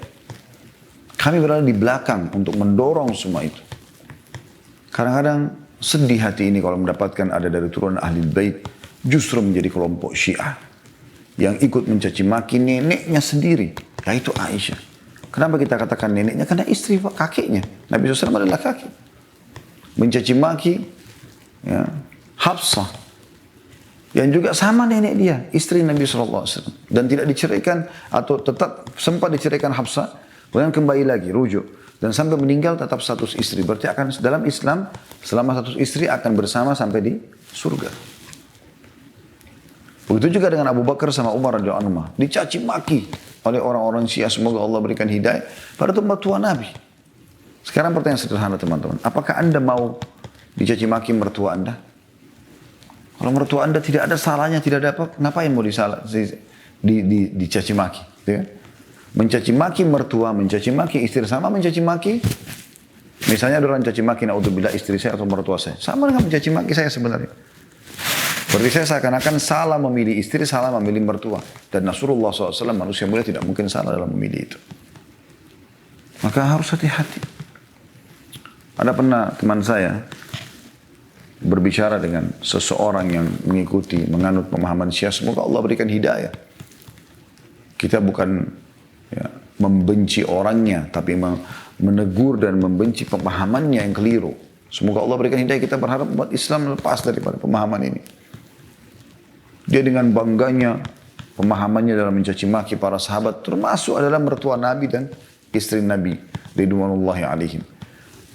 Kami berada di belakang untuk mendorong semua itu. Kadang-kadang sedih hati ini kalau mendapatkan ada dari turunan ahli bait justru menjadi kelompok Syiah yang ikut mencaci maki neneknya sendiri, yaitu Aisyah. Kenapa kita katakan neneknya? Karena istri kakeknya. Nabi SAW adalah kakek. Mencaci maki ya, Hafsah yang juga sama nenek dia, istri Nabi SAW, dan tidak diceraikan atau tetap sempat diceraikan Hafsah, kemudian kembali lagi rujuk dan sampai meninggal tetap status istri. Berarti akan dalam Islam selama status istri akan bersama sampai di surga. Begitu juga dengan Abu Bakar sama Umar radhiyallahu anhu, dicaci maki oleh orang-orang Syiah, semoga Allah berikan hidayah pada mertua Nabi. Sekarang pertanyaan sederhana teman-teman, apakah Anda mau dicaci maki mertua Anda? Kalau mertua Anda tidak ada salahnya, tidak ada apa, ngapain mau dicaci maki? Ya? Mencaci maki mertua, mencaci maki istri, sama mencaci maki. Misalnya ada orang mencaci maki, naudzubillah, istri saya atau mertua saya. Sama dengan mencaci maki saya sebenarnya. Berarti saya seakan-akan salah memilih istri, salah memilih mertua. Dan Rasulullah SAW manusia mulia tidak mungkin salah dalam memilih itu. Maka harus hati-hati. Ada pernah teman saya berbicara dengan seseorang yang mengikuti, menganut pemahaman Syiah, semoga Allah berikan hidayah. Kita bukan ya, membenci orangnya, tapi menegur dan membenci pemahamannya yang keliru. Semoga Allah berikan hidayah. Kita berharap umat Islam lepas daripada pemahaman ini. Dia dengan bangganya pemahamannya dalam mencaci maki para sahabat, termasuk adalah mertua Nabi dan istri Nabi ridwanullahi alaihim.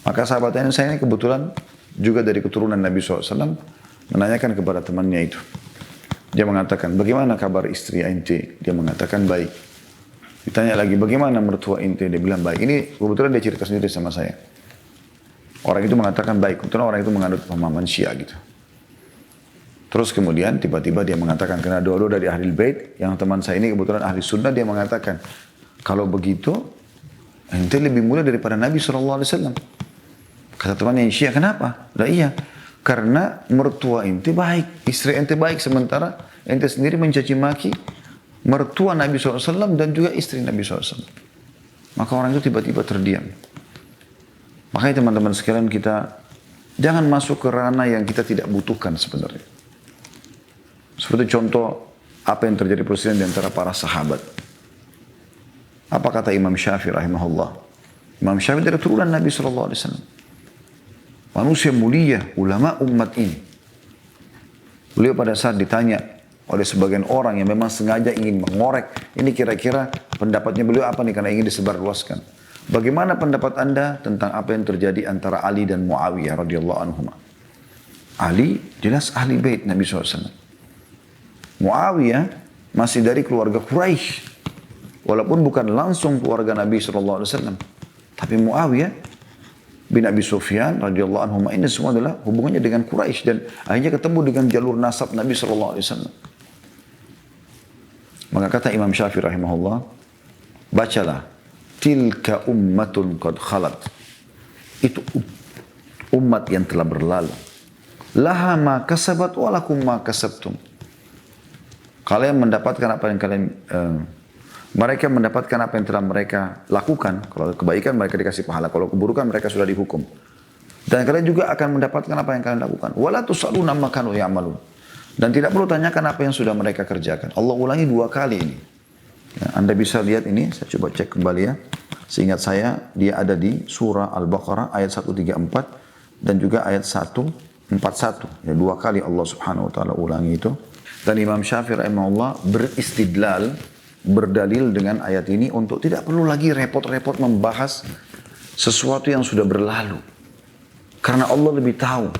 Maka sahabatnya saya ini kebetulan juga dari keturunan Nabi SAW menanyakan kepada temannya itu. Dia mengatakan, bagaimana kabar istri ente? Dia mengatakan baik. Ditanya lagi, bagaimana mertua ente? Dia bilang baik. Ini kebetulan dia cerita sendiri sama saya. Orang itu mengatakan baik. Kebetulan orang itu menganut pemahaman Syiah gitu. Terus kemudian tiba-tiba dia mengatakan, karena dua-dua dari ahli bait, yang teman saya ini kebetulan ahli sunnah, dia mengatakan, kalau begitu, ente lebih mulia daripada Nabi SAW. Kata temannya yang Syiah, kenapa? Lah iya, karena mertua ente baik, istri ente baik, sementara ente sendiri mencaci maki mertua Nabi SAW dan juga istri Nabi SAW. Maka orang itu tiba-tiba terdiam. Makanya teman-teman sekalian, kita jangan masuk ke ranah yang kita tidak butuhkan sebenarnya. Seperti contoh apa yang terjadi presiden di antara para sahabat. Apa kata Imam Syafi'i rahimahullah? Imam Syafi'i dari turunan Nabi SAW. Manusia mulia, ulama umat ini. Beliau pada saat ditanya oleh sebagian orang yang memang sengaja ingin mengorek, ini kira-kira pendapatnya beliau apa nih karena ingin disebarluaskan. Bagaimana pendapat Anda tentang apa yang terjadi antara Ali dan Muawiyah radhiyallahu anhuma? Ali jelas ahli bait Nabi SAW. Muawiyah masih dari keluarga Quraisy, walaupun bukan langsung keluarga Nabi SAW. Tapi Muawiyah bin Abi Sufyan radhiyallahu anhu ini semua adalah hubungannya dengan Quraisy dan akhirnya ketemu dengan jalur nasab Nabi SAW. Maka kata Imam Syafi'i rahimahullah, bacalah, tilka ummatun qad khalat. Itu umat yang telah berlalu. Laha ma kasabat walakum ma kasabtum. Kalian mendapatkan apa yang mereka mendapatkan apa yang telah mereka lakukan. Kalau kebaikan mereka dikasih pahala, kalau keburukan mereka sudah dihukum. Dan kalian juga akan mendapatkan apa yang kalian lakukan. Wala tusaluna ma kanu ya'malun. Dan tidak perlu tanyakan apa yang sudah mereka kerjakan. Allah ulangi 2 kali ini. Ya, Anda bisa lihat ini, saya coba cek kembali ya. Seingat saya dia ada di surah Al-Baqarah ayat 134 dan juga ayat 141. Ya, 2 kali Allah Subhanahu wa taala ulangi itu. Dan Imam Syafi'i rahimahullah beristidlal berdalil dengan ayat ini untuk tidak perlu lagi repot-repot membahas sesuatu yang sudah berlalu. Karena Allah lebih tahu.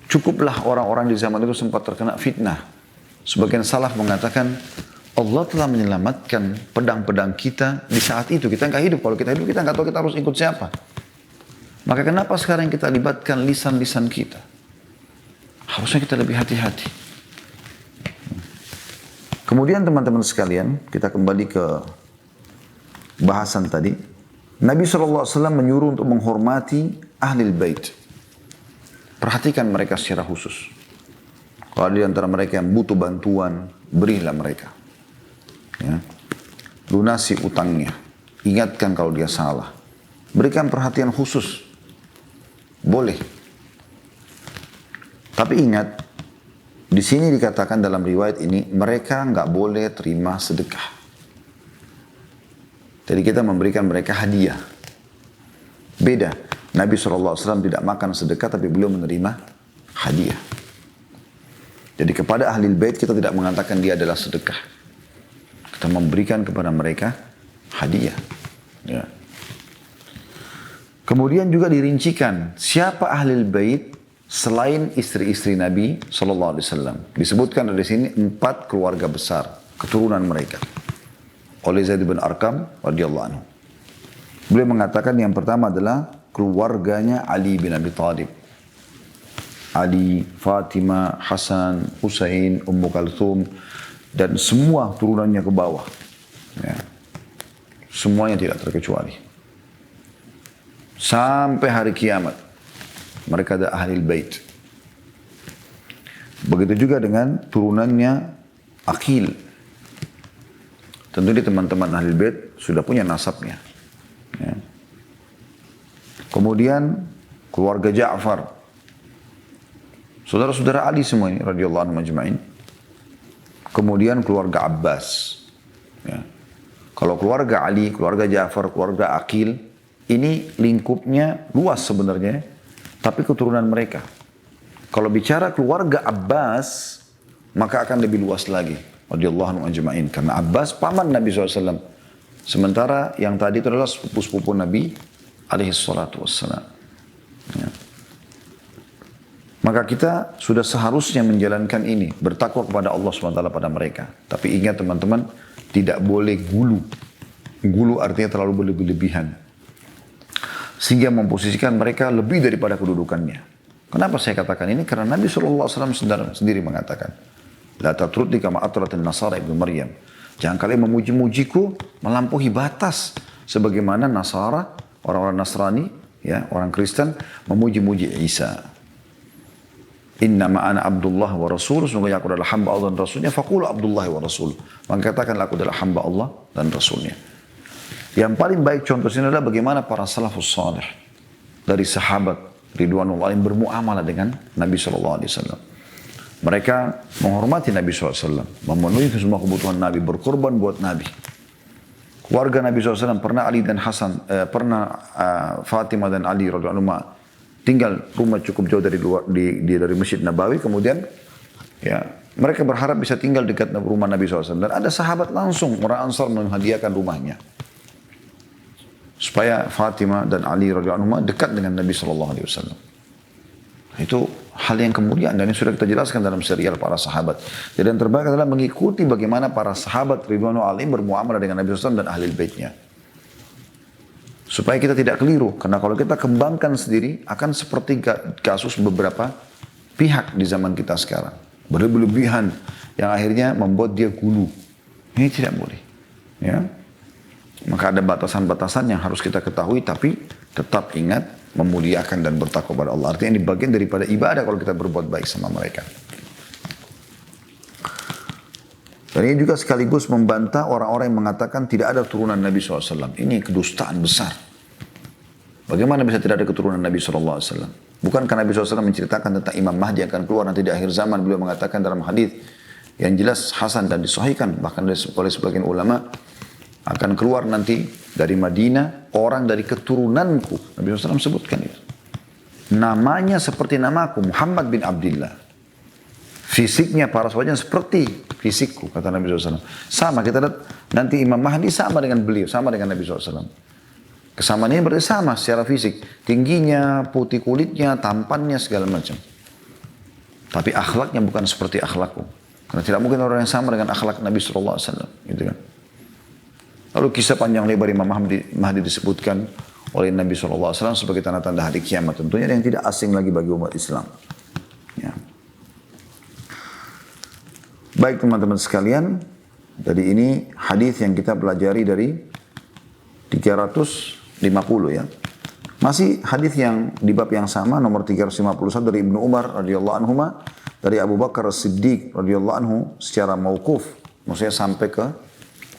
Cukuplah orang-orang di zaman itu sempat terkena fitnah. Sebagian salaf mengatakan, Allah telah menyelamatkan pedang-pedang kita di saat itu. Kita nggak hidup. Kalau kita hidup, kita nggak tahu kita harus ikut siapa. Maka kenapa sekarang kita libatkan lisan-lisan kita? Harusnya kita lebih hati-hati. Kemudian teman-teman sekalian, kita kembali ke bahasan tadi. Nabi SAW menyuruh untuk menghormati Ahlul Bait. Perhatikan mereka secara khusus. Kalau ada di antara mereka yang butuh bantuan, berilah mereka. Ya. Lunasi utangnya. Ingatkan kalau dia salah. Berikan perhatian khusus. Boleh. Tapi ingat, di sini dikatakan dalam riwayat ini, mereka nggak boleh terima sedekah. Jadi kita memberikan mereka hadiah. Beda. Nabi SAW tidak makan sedekah, tapi beliau menerima hadiah. Jadi kepada ahli bait kita tidak mengatakan dia adalah sedekah. Kita memberikan kepada mereka hadiah. Ya. Kemudian juga dirincikan siapa ahli bait selain istri-istri Nabi SAW. Disebutkan dari sini 4 keluarga besar, keturunan mereka. Oleh Zaid bin Arqam radhiyallahu anhu. Beliau mengatakan yang pertama adalah keluarganya Ali bin Abi Thalib. Ali, Fatimah, Hasan, Husain, Ummu Kalthum, dan semua turunannya ke bawah. Ya. Semuanya tidak terkecuali. Sampai hari kiamat. Mereka ada Ahlul Bait. Begitu juga dengan turunannya Aqil. Tentu di teman-teman Ahlul Bait sudah punya nasabnya. Ya. Kemudian keluarga Ja'far. Saudara-saudara Ali semua ini radhiyallahu anhum ajma'in. Kemudian keluarga Abbas. Ya. Kalau keluarga Ali, keluarga Ja'far, keluarga Aqil, ini lingkupnya luas sebenarnya, tapi keturunan mereka. Kalau bicara keluarga Abbas, maka akan lebih luas lagi. Radhiyallahu anhum ajma'in. Karena Abbas paman Nabi SAW. Sementara yang tadi itu adalah sepupu-sepupu Nabi alaihi salatu wassalam. Ya. Maka kita sudah seharusnya menjalankan ini. Bertakwa kepada Allah SWT pada mereka. Tapi ingat teman-teman, tidak boleh gulu. Gulu artinya terlalu berlebihan. Sehingga memposisikan mereka lebih daripada kedudukannya. Kenapa saya katakan ini? Karena Nabi SAW sendiri mengatakan, La tatrudni kama atratin Nasara ibnu Maryam. Jangan kalian memuji-mujiku melampaui batas. Sebagaimana Nasara, orang-orang Nasrani, ya, orang Kristen, memuji-muji Isa. Innama ana Abdullah wa Rasul. Sungguhnya aku adalah hamba Allah dan Rasulnya. Faqulu Abdullah wa Rasul. Maka katakanlah aku adalah hamba Allah dan Rasulnya. Yang paling baik contoh sini adalah bagaimana para salafus salih dari sahabat ridwanullah yang bermuamalah dengan Nabi SAW. Mereka menghormati Nabi SAW, memenuhi semua kebutuhan Nabi, berkorban buat Nabi. Keluarga Nabi SAW pernah Ali dan Hasan, Fatimah dan Ali radhiyallahu anhum tinggal rumah cukup jauh dari dari Masjid Nabawi, kemudian ya mereka berharap bisa tinggal dekat rumah Nabi SAW. Dan ada sahabat langsung orang Ansar menghadiahkan rumahnya supaya Fatimah dan Ali radhiyallahu anhum dekat dengan Nabi SAW. Itu hal yang kemuliaan dan yang sudah kita jelaskan dalam serial para sahabat. Jadi yang terbaik adalah mengikuti bagaimana para sahabat ridwanullah alaihim bermuamalah dengan Nabi SAW dan ahli baitnya. Supaya kita tidak keliru. Karena kalau kita kembangkan sendiri akan seperti kasus beberapa pihak di zaman kita sekarang. Berlebihan yang akhirnya membuat dia gulu. Ini tidak boleh. Ya. Maka ada batasan-batasan yang harus kita ketahui, tapi tetap ingat memuliakan dan bertakwa kepada Allah. Artinya ini bagian daripada ibadah kalau kita berbuat baik sama mereka. Dan ini juga sekaligus membantah orang-orang yang mengatakan tidak ada turunan Nabi SAW. Ini kedustaan besar. Bagaimana bisa tidak ada keturunan Nabi SAW? Bukankah Nabi SAW menceritakan tentang Imam Mahdi yang akan keluar nanti di akhir zaman? Beliau mengatakan dalam hadis yang jelas hasan dan disahihkan bahkan oleh sebagian ulama, akan keluar nanti dari Madinah orang dari keturunanku. Nabi SAW sebutkan itu. Namanya seperti namaku, Muhammad bin Abdullah. Fisiknya para sahabatnya seperti fisikku, kata Nabi SAW. Sama, kita lihat nanti Imam Mahdi sama dengan beliau, sama dengan Nabi SAW. Kesamaannya berarti sama secara fisik. Tingginya, putih kulitnya, tampannya, segala macam. Tapi akhlaknya bukan seperti akhlakku. Karena tidak mungkin orang yang sama dengan akhlak Nabi SAW. Gitu kan. Lalu kisah panjang lebar Imam Mahdi disebutkan oleh Nabi SAW sebagai tanda-tanda hari kiamat. Tentunya yang tidak asing lagi bagi umat Islam. Ya. Baik teman-teman sekalian, jadi ini hadis yang kita pelajari dari 350 ya. Masih hadis yang di bab yang sama nomor 351 dari Ibnu Umar radhiyallahu anhu, dari Abu Bakar As-Siddiq radhiyallahu anhu secara mauquf, maksudnya sampai ke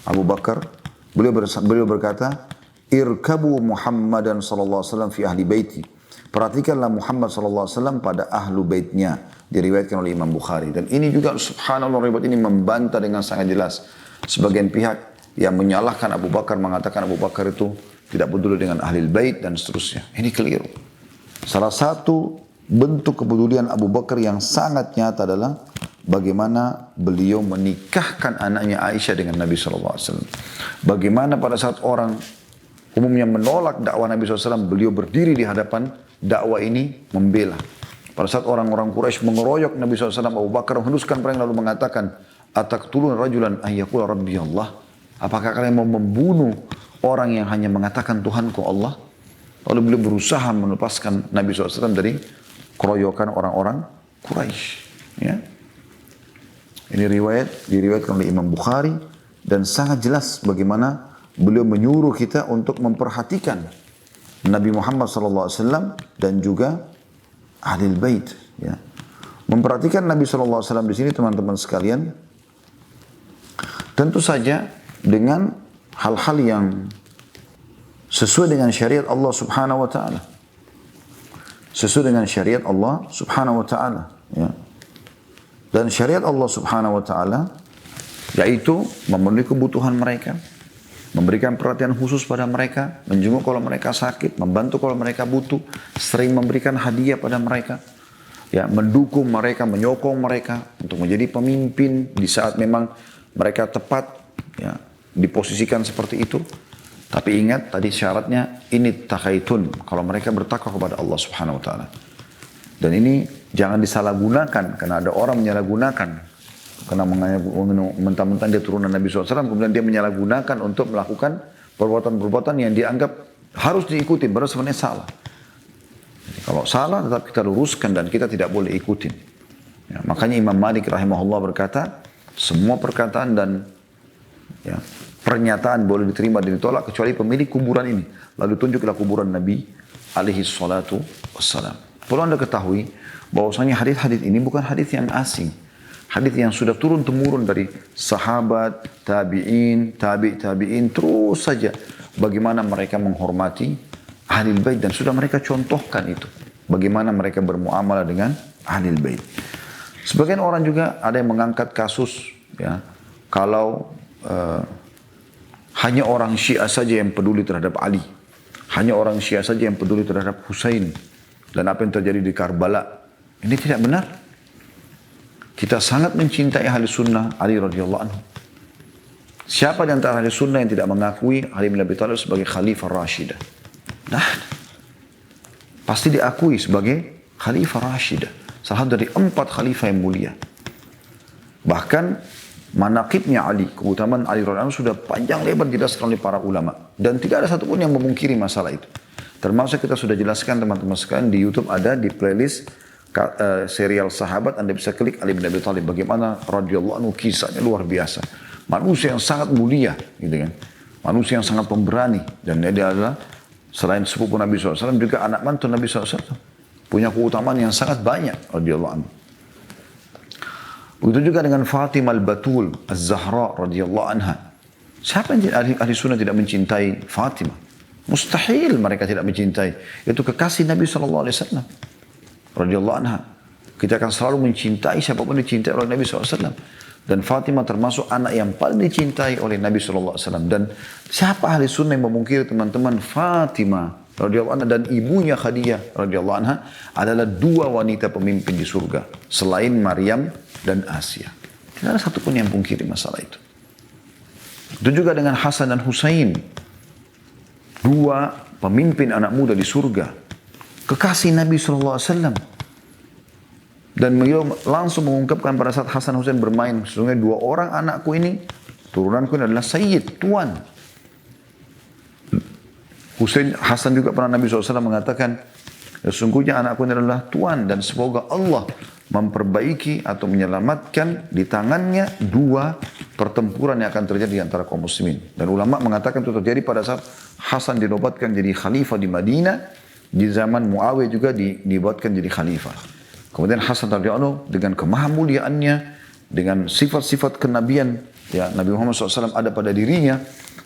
Abu Bakar. Beliau berkata, "Irkabu Muhammadan sallallahu alaihi wasallam fi ahli baiti." Perhatikanlah Muhammad sallallahu alaihi wasallam pada ahlu baitnya. Diriwayatkan oleh Imam Bukhari. Dan ini juga subhanallah riwayat ini membantah dengan sangat jelas. Sebagian pihak yang menyalahkan Abu Bakar mengatakan Abu Bakar itu tidak peduli dengan ahli bait dan seterusnya. Ini keliru. Salah satu bentuk kepedulian Abu Bakar yang sangat nyata adalah bagaimana beliau menikahkan anaknya Aisyah dengan Nabi SAW. Bagaimana pada saat orang umumnya menolak dakwah Nabi SAW, beliau berdiri di hadapan dakwah ini membela. Pada saat orang-orang Quraisy mengeroyok Nabi SAW, Abu Bakar menghunuskan perang lalu mengatakan, "Ataqtulun rajulan ayyaqula rabbi Allah?" Apakah kalian mau membunuh orang yang hanya mengatakan Tuhanku Allah? Lalu beliau berusaha melepaskan Nabi SAW dari keroyokan orang-orang Quraisy. Ya. Ini diriwayatkan oleh Imam Bukhari dan sangat jelas bagaimana beliau menyuruh kita untuk memperhatikan Nabi Muhammad SAW dan juga Ahlul Bait, ya. Memperhatikan Nabi SAW di sini teman-teman sekalian, tentu saja dengan hal-hal yang sesuai dengan syariat Allah Subhanahu wa taala. Sesuai dengan syariat Allah Subhanahu wa taala, ya. Dan syariat Allah Subhanahu wa taala yaitu memenuhi kebutuhan mereka, memberikan perhatian khusus pada mereka, menjenguk kalau mereka sakit, membantu kalau mereka butuh, sering memberikan hadiah pada mereka, ya, mendukung mereka, menyokong mereka untuk menjadi pemimpin di saat memang mereka tepat, ya, diposisikan seperti itu. Tapi ingat tadi syaratnya ini takaitun, kalau mereka bertakwa kepada Allah Subhanahu wa taala. Dan ini jangan disalahgunakan karena ada orang menyalahgunakan. Karena mentang-mentang dia turunan Nabi SAW, kemudian dia menyalahgunakan untuk melakukan perbuatan-perbuatan yang dianggap harus diikuti, padahal sebenarnya salah. Jadi, kalau salah tetap kita luruskan dan kita tidak boleh ikutin. Ya, makanya Imam Malik rahimahullah berkata, semua perkataan dan ya, pernyataan boleh diterima dan ditolak kecuali pemilik kuburan ini. Lalu tunjuklah kuburan Nabi alaihi salatu wassalam. Perlu Anda ketahui bahwasanya hadis-hadis ini bukan hadis yang asing. Hadis yang sudah turun-temurun dari sahabat, tabi'in, tabi'in, terus saja bagaimana mereka menghormati Ahlul Bait dan sudah mereka contohkan itu. Bagaimana mereka bermuamalah dengan Ahlul Bait. Sebagian orang juga ada yang mengangkat kasus, ya, kalau hanya orang Syiah saja yang peduli terhadap Ali. Hanya orang Syiah saja yang peduli terhadap Husain. Dan apa yang terjadi di Karbala. Ini tidak benar. Kita sangat mencintai ahli sunnah Ali radhiyallahu anhu. Siapa di antara ahli sunnah yang tidak mengakui Ali bin Abi Thalib sebagai khalifah Rashidah? Nah, pasti diakui sebagai khalifah Rashidah. Salah satu dari 4 khalifah yang mulia. Bahkan manaqibnya Ali, keutamaan Ali radhiyallahu anhu sudah panjang lebar dijelaskan oleh para ulama. Dan tidak ada satupun yang memungkiri masalah itu. Termasuk kita sudah jelaskan teman-teman sekalian di YouTube ada di playlist serial sahabat, Anda bisa klik Ali bin Abi Thalib bagaimana radhiyallahu anhu, kisahnya luar biasa. Manusia yang sangat mulia, gitu kan. Manusia yang sangat pemberani dan dia adalah selain sepupu Nabi SAW juga anak mantu Nabi SAW. Punya keutamaan yang sangat banyak radhiyallahu anhu. Begitu juga dengan Fatimah al-Batul Az-Zahra radhiyallahu anha. Siapa yang ahli sunnah tidak mencintai Fatimah? Mustahil mereka tidak mencintai. Itu kekasih Nabi SAW. Radhiyallahu anha. Kita akan selalu mencintai siapapun dicintai oleh Nabi SAW. Dan Fatimah termasuk anak yang paling dicintai oleh Nabi SAW. Dan siapa ahli sunnah yang memungkiri teman-teman Fatimah radhiyallahu anha dan ibunya Khadijah radhiyallahu anha adalah dua wanita pemimpin di surga selain Maryam dan Asia. Tidak ada satupun yang pungkiri masalah itu. Itu juga dengan Hasan dan Husain, dua pemimpin anak muda di surga, kekasih Nabi SAW. Dan beliau langsung mengungkapkan pada saat Hasan Husain bermain, sesungguhnya dua orang anakku ini, turunanku ini adalah Sayyid, Tuan. Hasan juga pernah Nabi SAW mengatakan, sesungguhnya anakku ini adalah Tuan dan semoga Allah memperbaiki atau menyelamatkan di tangannya dua pertempuran yang akan terjadi di antara kaum muslimin. Dan ulama mengatakan itu terjadi pada saat Hasan dinobatkan jadi khalifah di Madinah, di zaman Muawiyah juga dinobatkan jadi khalifah. Kemudian Hasan radhiyallahu anhu dengan kemahamuliaannya, dengan sifat-sifat kenabian, ya Nabi Muhammad SAW ada pada dirinya,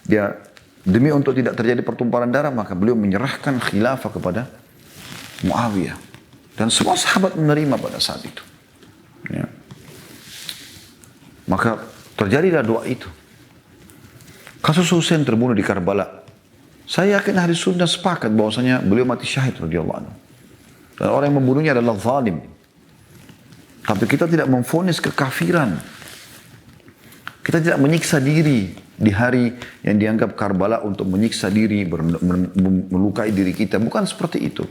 dia demi untuk tidak terjadi pertumpahan darah, maka beliau menyerahkan khilafah kepada Muawiyah. Dan semua sahabat menerima pada saat itu. Ya. Maka terjadilah doa itu. Kasus Husain terbunuh di Karbala. Saya yakin ahli sunnah sepakat bahwasanya beliau mati syahid radhiyallahu anhu. Dan orang yang membunuhnya adalah zalim. Tapi kita tidak memvonis kekafiran. Kita tidak menyiksa diri di hari yang dianggap Karbala untuk menyiksa diri, melukai diri kita. Bukan seperti itu.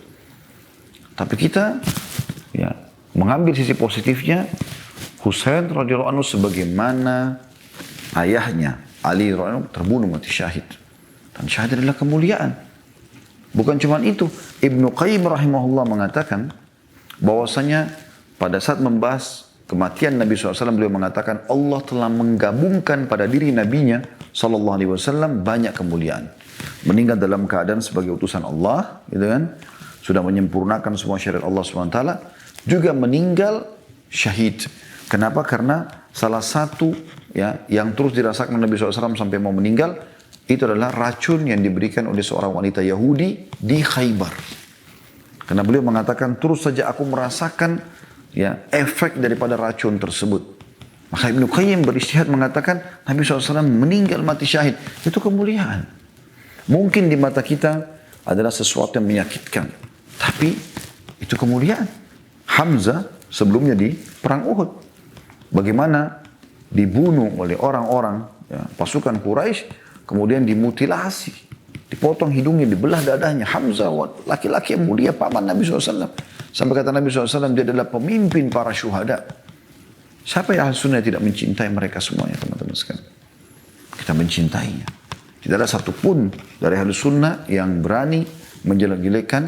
Tapi kita ya, mengambil sisi positifnya. Husain radhiyallahu anhu sebagaimana ayahnya Ali radhiyallahu anhu terbunuh mati syahid. Dan syahid adalah kemuliaan. Bukan cuma itu. Ibnu Qayyim rahimahullah mengatakan bahwasanya pada saat membahas kematian Nabi SAW, beliau mengatakan Allah telah menggabungkan pada diri Nabi-Nya SAW banyak kemuliaan. Meninggal dalam keadaan sebagai utusan Allah, gitu kan? Sudah menyempurnakan semua syariat Allah SWT. Juga meninggal syahid. Kenapa? Karena salah satu ya yang terus dirasakan Nabi SAW sampai mau meninggal, itu adalah racun yang diberikan oleh seorang wanita Yahudi di Khaybar. Karena beliau mengatakan terus saja aku merasakan ya efek daripada racun tersebut. Maka Ibnu Qayyim beristihad mengatakan Nabi SAW meninggal mati syahid. Itu kemuliaan. Mungkin di mata kita adalah sesuatu yang menyakitkan. Tapi itu kemuliaan. Hamzah sebelumnya di perang Uhud. Bagaimana dibunuh oleh orang-orang ya, pasukan Quraisy, kemudian dimutilasi, dipotong hidungnya, dibelah dadanya. Hamzah laki-laki yang mulia paman Nabi SAW. Sampai kata Nabi SAW, dia adalah pemimpin para syuhada. Siapa yang ahli sunnah tidak mencintai mereka semuanya, teman-teman sekalian? Kita mencintainya. Tidak ada satupun dari ahli sunnah yang berani menjelek-jelekan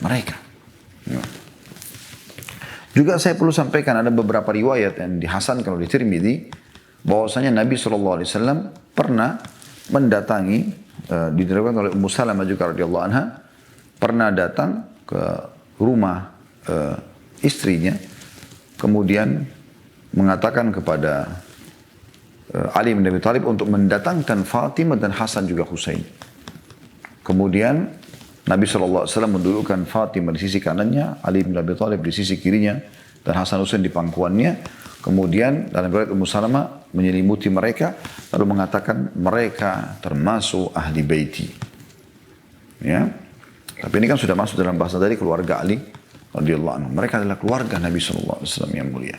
mereka. Ya. Juga saya perlu sampaikan ada beberapa riwayat yang dihasankan oleh Tirmidzi, bahwasanya Nabi SAW pernah mendatangi, diriwayatkan oleh Ummu Salamah juga radhiyallahu anha, pernah datang ke rumah istrinya, kemudian mengatakan kepada Ali bin Abi Thalib untuk mendatangkan Fatimah dan Hasan juga Husain. Kemudian Nabi SAW mendudukkan Fatimah di sisi kanannya, Ali bin Abi Thalib di sisi kirinya, dan Hasan Husain di pangkuannya. Kemudian dalam riwayat Ummu Salamah menyelimuti mereka, lalu mengatakan mereka termasuk ahli baiti. Ya, tapi ini kan sudah masuk dalam bahasa dari keluarga Ali radhiyallahu anhu. Mereka adalah keluarga Nabi SAW yang mulia.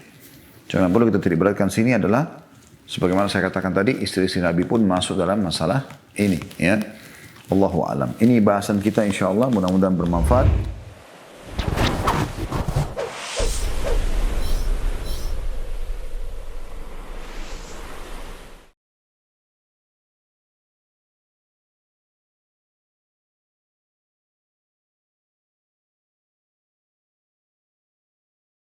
Jangan perlu kita tidak beratkan sini adalah sebagaimana saya katakan tadi, istri-istri Nabi pun masuk dalam masalah ini. Ya, Allahu a'lam. Ini bahasan kita insya Allah, mudah-mudahan bermanfaat.